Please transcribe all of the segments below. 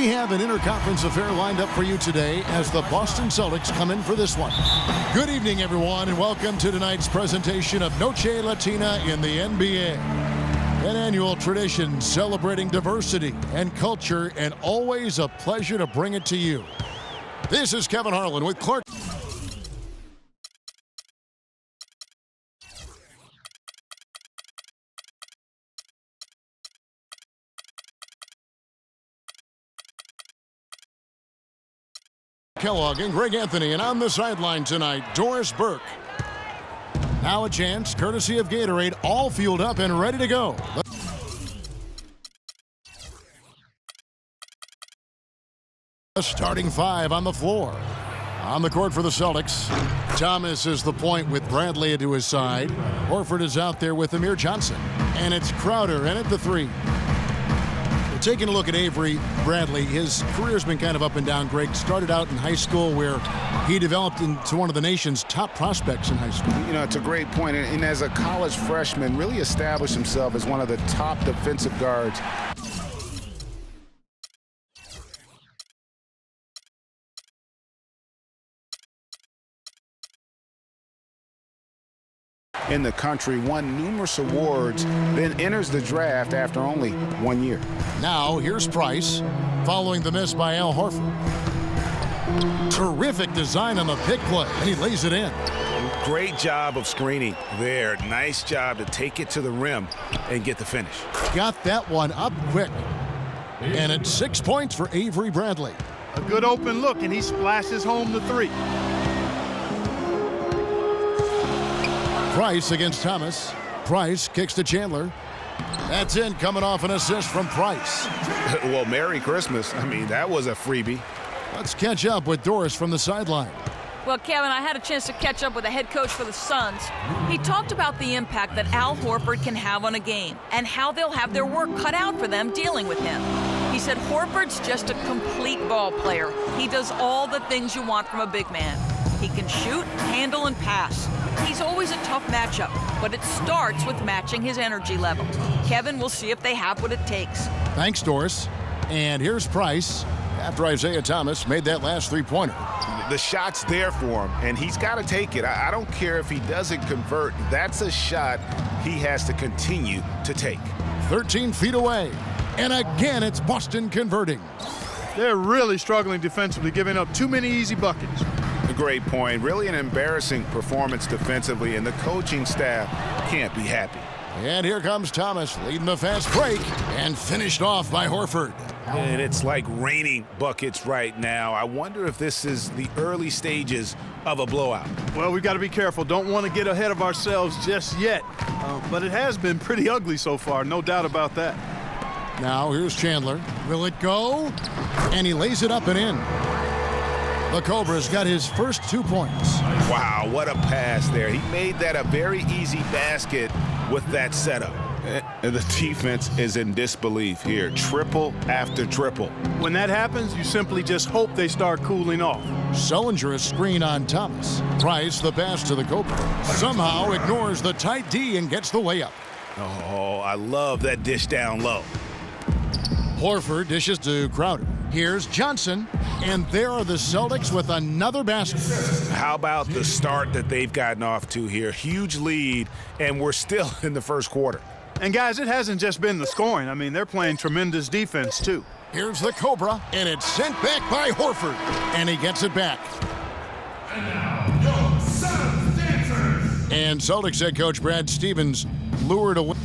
We have an interconference affair lined up for you today as the Boston Celtics come in for this one. Good evening, everyone, and welcome to tonight's presentation of Noche Latina in the NBA. An annual tradition celebrating diversity and culture, and always a pleasure to bring it to you. This is Kevin Harlan with Clark. Kellogg and Greg Anthony, and on the sideline tonight, Doris Burke. Now a chance, courtesy of Gatorade, all fueled up and ready to go. The starting five on the floor. On the court for the Celtics, Thomas is the point with Bradley to his side. Horford is out there with Amir Johnson. And it's Crowder in at the three. Taking a look at Avery Bradley, his career's been kind of up and down. Greg started out in high school where he developed into one of the nation's top prospects in high school. You know, it's a great point. And as a college freshman, really established himself as one of the top defensive guards. In the country, won numerous awards, then enters the draft after only 1 year. Now, here's Price, following the miss by Al Horford. Terrific design on the pick play, and he lays it in. Great job of screening there. Nice job to take it to the rim and get the finish. Got that one up quick. And it's 6 points for Avery Bradley. A good open look, and he splashes home the three. Price against Thomas. Price kicks to Chandler. That's in, coming off an assist from Price. Well, Merry Christmas. I mean, that was a freebie. Let's catch up with Doris from the sideline. Well, Kevin, I had a chance to catch up with the head coach for the Suns. He talked about the impact that Al Horford can have on a game and how they'll have their work cut out for them dealing with him. He said Horford's just a complete ball player. He does all the things you want from a big man. He can shoot, handle, and pass. He's always a tough matchup, but it starts with matching his energy level. Kevin, we'll see if they have what it takes. Thanks, Doris. And here's Price after Isaiah Thomas made that last three-pointer. The shot's there for him, and he's got to take it. I don't care if he doesn't convert. That's a shot he has to continue to take. 13 feet away. And again, it's Boston converting. They're really struggling defensively, giving up too many easy buckets. A great point. Really an embarrassing performance defensively, and the coaching staff can't be happy. And here comes Thomas leading the fast break and finished off by Horford. And it's like raining buckets right now. I wonder if this is the early stages of a blowout. Well, we've got to be careful. Don't want to get ahead of ourselves just yet. But it has been pretty ugly so far, no doubt about that. Now here's Chandler. Will it go? And he lays it up and in. The Cobra's got his first 2 points. Wow, what a pass there. He made that a very easy basket with that setup. And the defense is in disbelief here. Triple after triple. When that happens, you simply just hope they start cooling off. Sullinger a screen on Thomas. Price the pass to the Cobra. Somehow ignores the tight D and gets the layup. Oh, I love that dish down low. Horford dishes to Crowder. Here's Johnson, and there are the Celtics with another basket. How about the start that they've gotten off to here? Huge lead, and we're still in the first quarter. And, guys, it hasn't just been the scoring. I mean, they're playing tremendous defense, too. Here's the Cobra, and it's sent back by Horford, and he gets it back. And Celtics head coach Brad Stevens lured away.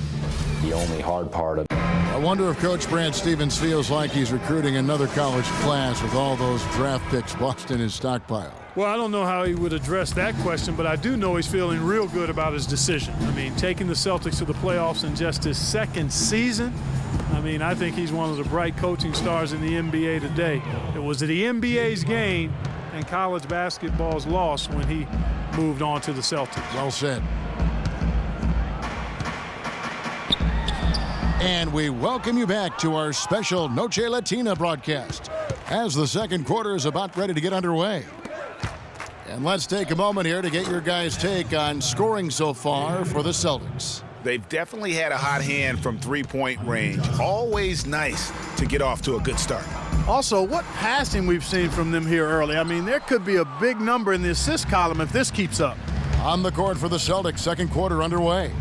The only hard part of I wonder if Coach Brad Stevens feels like he's recruiting another college class with all those draft picks Boston is stockpiled. Well, I don't know how he would address that question, but I do know he's feeling real good about his decision. I mean, taking the Celtics to the playoffs in just his second season, I mean, I think he's one of the bright coaching stars in the NBA today. It was the NBA's game and college basketball's loss when he moved on to the Celtics. Well said. And we welcome you back to our special Noche Latina broadcast as the second quarter is about ready to get underway. And let's take a moment here to get your guys' take on scoring so far for the Celtics. They've definitely had a hot hand from three-point range. Always nice to get off to a good start. Also, what passing we've seen from them here early. I mean, there could be a big number in the assist column if this keeps up. On the court for the Celtics, second quarter underway.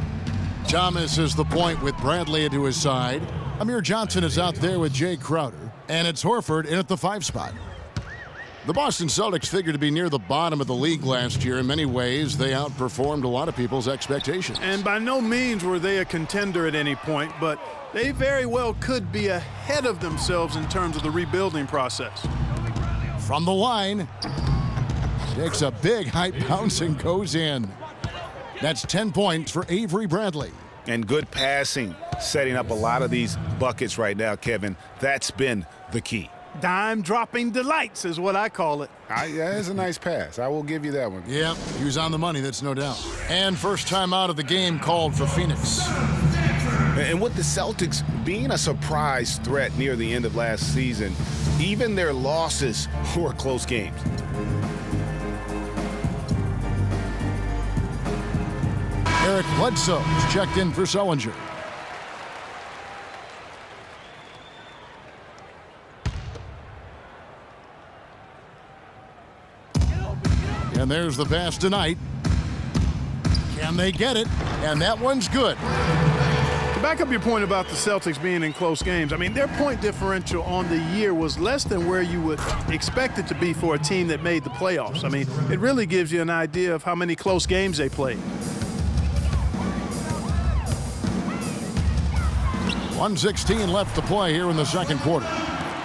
Thomas is the point with Bradley to his side. Amir Johnson is out there with Jay Crowder. And it's Horford in at the 5 spot. The Boston Celtics figured to be near the bottom of the league last year. In many ways, they outperformed a lot of people's expectations. And by no means were they a contender at any point, but they very well could be ahead of themselves in terms of the rebuilding process. From the line, takes a big high bounce and goes in. That's 10 points for Avery Bradley. And good passing, setting up a lot of these buckets right now, Kevin. That's been the key. Dime-dropping delights is what I call it. Yeah, it's a nice pass. I will give you that one. Yeah, he was on the money, that's no doubt. And first time out of the game called for Phoenix. And with the Celtics being a surprise threat near the end of last season, even their losses were close games. Eric Bledsoe is checked in for Sullinger. And there's the pass tonight. Can they get it? And that one's good. To back up your point about the Celtics being in close games, I mean, their point differential on the year was less than where you would expect it to be for a team that made the playoffs. I mean, it really gives you an idea of how many close games they played. 1:16 left to play here in the second quarter.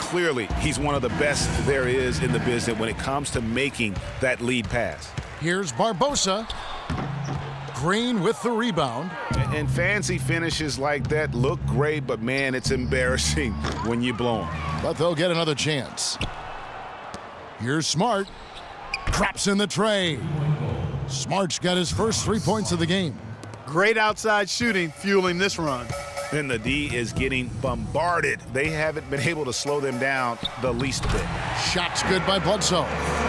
Clearly, he's one of the best there is in the business when it comes to making that lead pass. Here's Barbosa. Green with the rebound. And fancy finishes like that look great, but man, it's embarrassing when you blow them. But they'll get another chance. Here's Smart. Drops in the tray. Smart's got his first 3 points of the game. Great outside shooting fueling this run. And the D is getting bombarded. They haven't been able to slow them down the least bit. Shot's good by Bledsoe.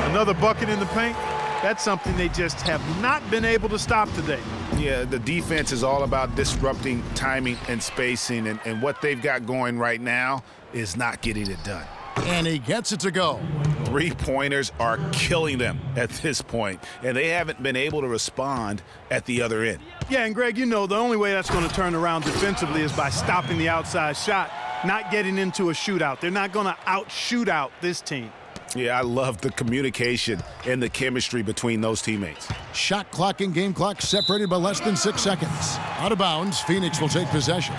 Another bucket in the paint. That's something they just have not been able to stop today. Yeah, the defense is all about disrupting timing and spacing, and what they've got going right now is not getting it done. And he gets it to go. Three-pointers are killing them at this point, and they haven't been able to respond at the other end. Yeah, and Greg, you know the only way that's going to turn around defensively is by stopping the outside shot, not getting into a shootout. They're not going to out-shootout this team. Yeah, I love the communication and the chemistry between those teammates. Shot clock and game clock separated by less than 6 seconds. Out of bounds, Phoenix will take possession.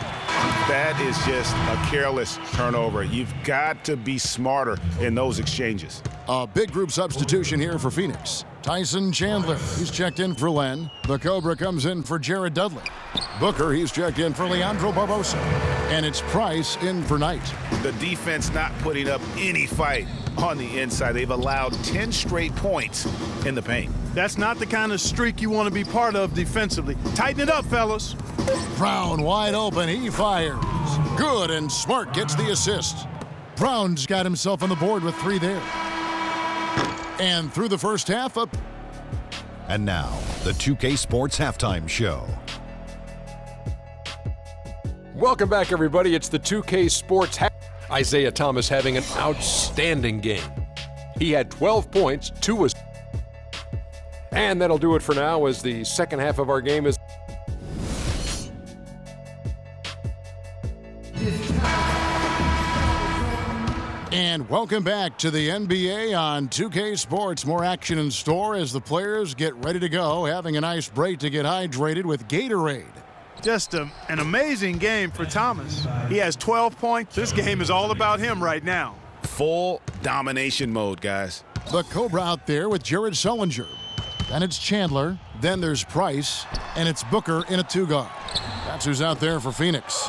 That is just a careless turnover. You've got to be smarter in those exchanges. A big group substitution here for Phoenix. Tyson Chandler, he's checked in for Len. The Cobra comes in for Jared Dudley. Booker, he's checked in for Leandro Barbosa. And it's Price in for Knight. The defense not putting up any fight on the inside. They've allowed 10 straight points in the paint. That's not the kind of streak you want to be part of defensively. Tighten it up, fellas. Brown wide open, he fires. Good, and Smart gets the assist. Brown's got himself on the board with 3 there. And through the first half up. And now, the 2K Sports Halftime Show. Welcome back, everybody. It's the 2K Sports Isaiah Thomas having an outstanding game. He had 12 points, 2 assists. And that'll do it for now as the second half of our game is. And welcome back to the NBA on 2K Sports. More action in store as the players get ready to go, having a nice break to get hydrated with Gatorade. Just an amazing game for Thomas. He has 12 points. This game is all about him right now. Full domination mode, guys. The Cobra out there with Jared Sullinger. Then it's Chandler. Then there's Price. And it's Booker in a 2-guard. That's who's out there for Phoenix.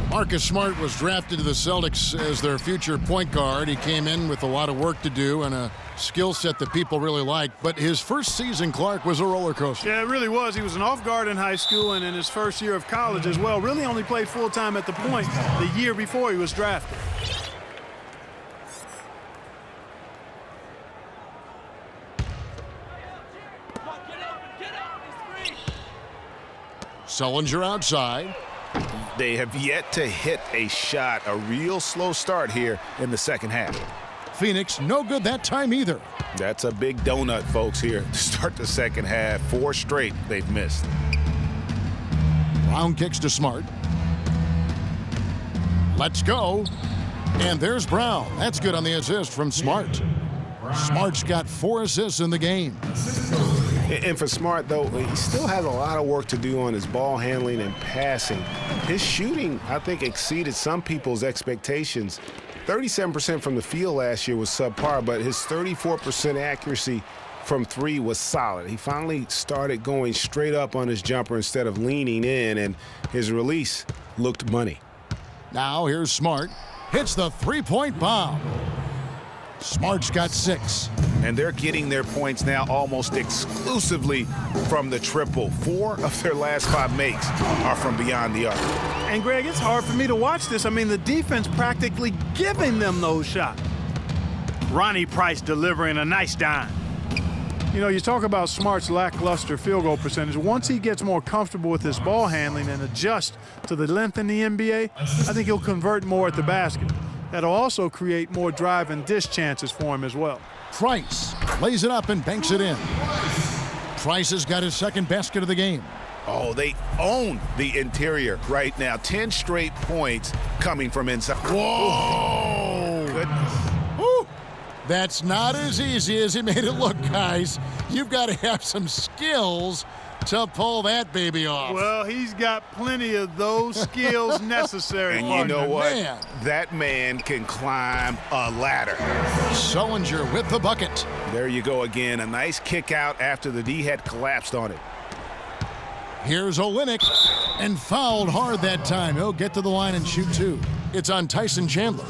Marcus Smart was drafted to the Celtics as their future point guard. He came in with a lot of work to do and a skill set that people really like. But his first season, Clark, was a roller coaster. Yeah, it really was. He was an off guard in high school and in his first year of college as well. Really only played full-time at the point the year before he was drafted. Sullinger outside. They have yet to hit a shot, a real slow start here in the second half. Phoenix, no good that time either. That's a big donut, folks, here to start the second half. 4 straight they've missed. Brown kicks to Smart. Let's go. And there's Brown. That's good on the assist from Smart. Smart's got 4 assists in the game. And for Smart, though, he still has a lot of work to do on his ball handling and passing. His shooting, I think, exceeded some people's expectations. 37% from the field last year was subpar, but his 34% accuracy from 3 was solid. He finally started going straight up on his jumper instead of leaning in, and his release looked money. Now here's Smart. Hits the three-point bomb. Smart's got 6. And they're getting their points now almost exclusively from the triple. 4 of their last 5 makes are from beyond the arc. And, Greg, it's hard for me to watch this. I mean, the defense practically giving them those shots. Ronnie Price delivering a nice dime. You know, you talk about Smart's lackluster field goal percentage. Once he gets more comfortable with his ball handling and adjust to the length in the NBA, I think he'll convert more at the basket. That'll also create more drive and dish chances for him as well. Price lays it up and banks it in. Price has got his second basket of the game. Oh, they own the interior right now. 10 straight points coming from inside. Whoa! Goodness. Woo. That's not as easy as he made it look, guys. You've got to have some skills to pull that baby off. Well, he's got plenty of those skills necessary. And you know what? Man. That man can climb a ladder. Sullinger with the bucket. There you go again. A nice kick out after the D had collapsed on it. Here's Olynyk, and fouled hard that time. He'll get to the line and shoot 2. It's on Tyson Chandler.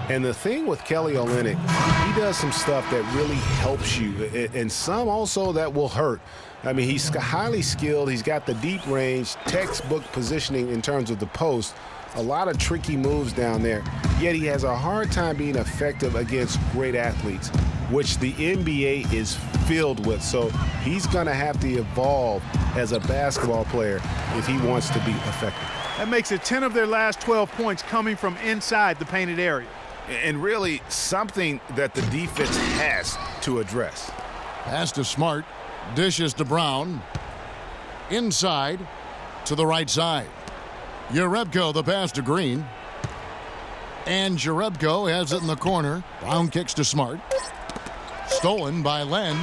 And the thing with Kelly Olynyk, he does some stuff that really helps you, and some also that will hurt. I mean, he's highly skilled. He's got the deep range, textbook positioning in terms of the post. A lot of tricky moves down there. Yet he has a hard time being effective against great athletes, which the NBA is filled with. So he's going to have to evolve as a basketball player if he wants to be effective. That makes it 10 of their last 12 points coming from inside the painted area. And really something that the defense has to address. Pass to Smart. Dishes to Brown. Inside to the right side. Jerebko the pass to Green. And Jerebko has it in the corner. Brown kicks to Smart. Stolen by Len.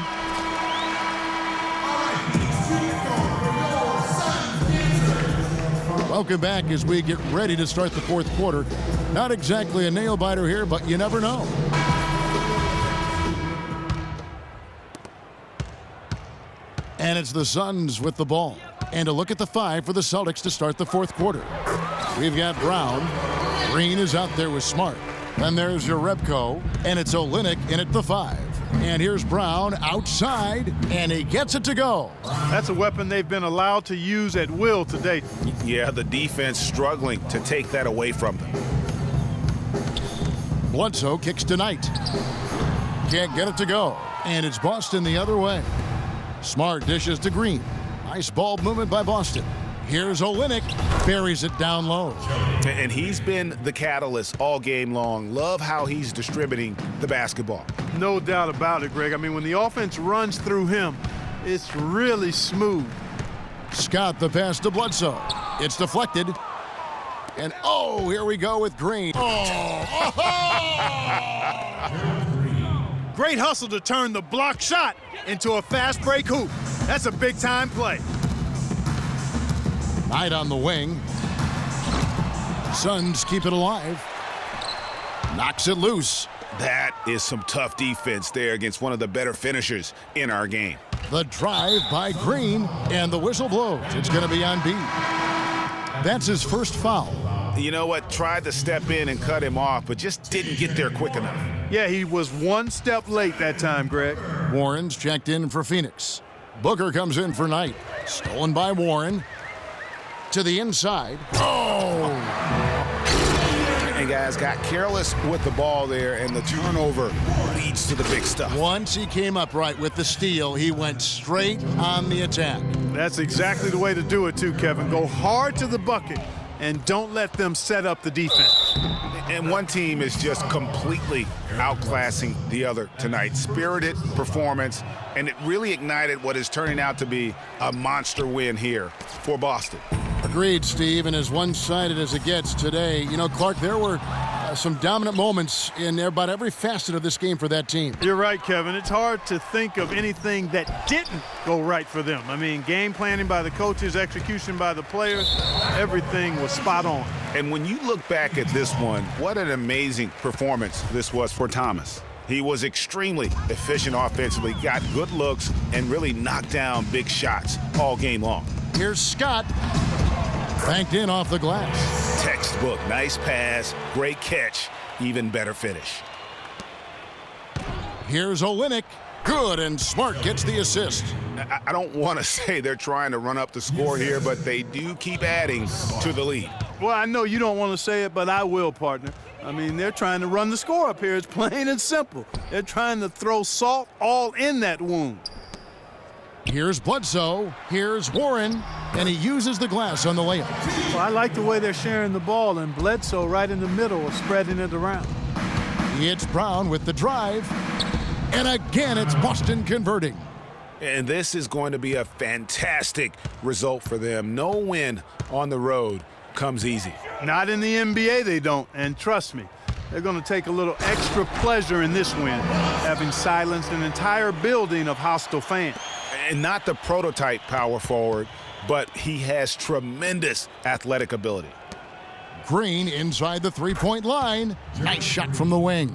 Welcome back as we get ready to start the fourth quarter. Not exactly a nail-biter here, but you never know. And it's the Suns with the ball. And a look at the 5 for the Celtics to start the fourth quarter. We've got Brown. Green is out there with Smart. Then there's Jerebko, and it's Olynyk in at the 5. And here's Brown outside, and he gets it to go. That's a weapon they've been allowed to use at will today. Yeah, the defense struggling to take that away from them. Bledsoe kicks to Knight. Can't get it to go, and it's Boston the other way. Smart dishes to Green. Nice ball movement by Boston. Here's Olynyk, buries it down low. And he's been the catalyst all game long. Love how he's distributing the basketball. No doubt about it, Greg. I mean, when the offense runs through him, it's really smooth. Scott the pass to Bledsoe. It's deflected. And oh, here we go with Green. Great hustle to turn the block shot into a fast break hoop. That's a big-time play. Knight on the wing. Suns keep it alive. Knocks it loose. That is some tough defense there against one of the better finishers in our game. The drive by Green, and the whistle blows. It's going to be on B. That's his first foul. You know what? Tried to step in and cut him off, but just didn't get there quick enough. Yeah, he was one step late that time, Greg. Warren's checked in for Phoenix. Booker comes in for Knight. Stolen by Warren. To the inside. Oh! And guys got careless with the ball there, and the turnover leads to the big stuff. Once he came up right with the steal, he went straight on the attack. That's exactly the way to do it, too, Kevin. Go hard to the bucket. and don't let them set up the defense. And one team is just completely outclassing the other tonight. Spirited performance, and it really ignited what is turning out to be a monster win here for Boston. Agreed, Steve, and as one-sided as it gets today. You know, Clark, there were some dominant moments in about every facet of this game for that team. You're right, Kevin. It's hard to think of anything that didn't go right for them. I mean, game planning by the coaches, execution by the players, everything was spot on. And when you look back at this one, what an amazing performance this was for Thomas. He was extremely efficient offensively, got good looks, and really knocked down big shots all game long. Here's Scott. Banked in off the glass. Textbook, nice pass, great catch, even better finish. Here's Olynyk. Good and smart gets the assist. I don't want to say they're trying to run up the score here, but they do keep adding to the lead. Well, I know you don't want to say it, but I will, partner. I mean, they're trying to run the score up here. It's plain and simple. They're trying to throw salt all in that wound. Here's Bledsoe. Here's Warren. And he uses the glass on the layup. Well, I like the way they're sharing the ball, and Bledsoe right in the middle of spreading it around. It's Brown with the drive. And again, it's Boston converting. And this is going to be a fantastic result for them. No win on the road comes easy. Not in the NBA, they don't. And trust me, they're going to take a little extra pleasure in this win, having silenced an entire building of hostile fans. And not the prototype power forward, but he has tremendous athletic ability. Green inside the three-point line. Nice shot from the wing.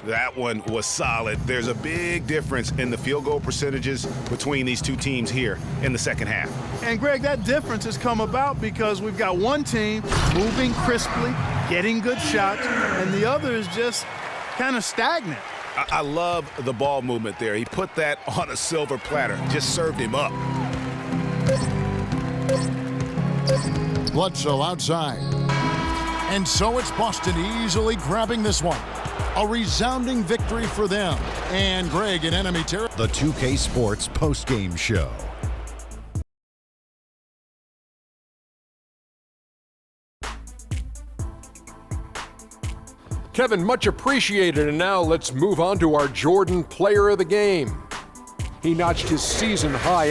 That one was solid. There's a big difference in the field goal percentages between these two teams here in the second half. And, Greg, that difference has come about because we've got one team moving crisply, getting good shots, and the other is just kind of stagnant. I love the ball movement there. He put that on a silver platter, just served him up. Bledsoe outside. And so it's Boston easily grabbing this one. A resounding victory for them. And Greg in enemy territory. The 2K Sports postgame show. Kevin, much appreciated, and now let's move on to our Jordan Player of the Game. He notched his season high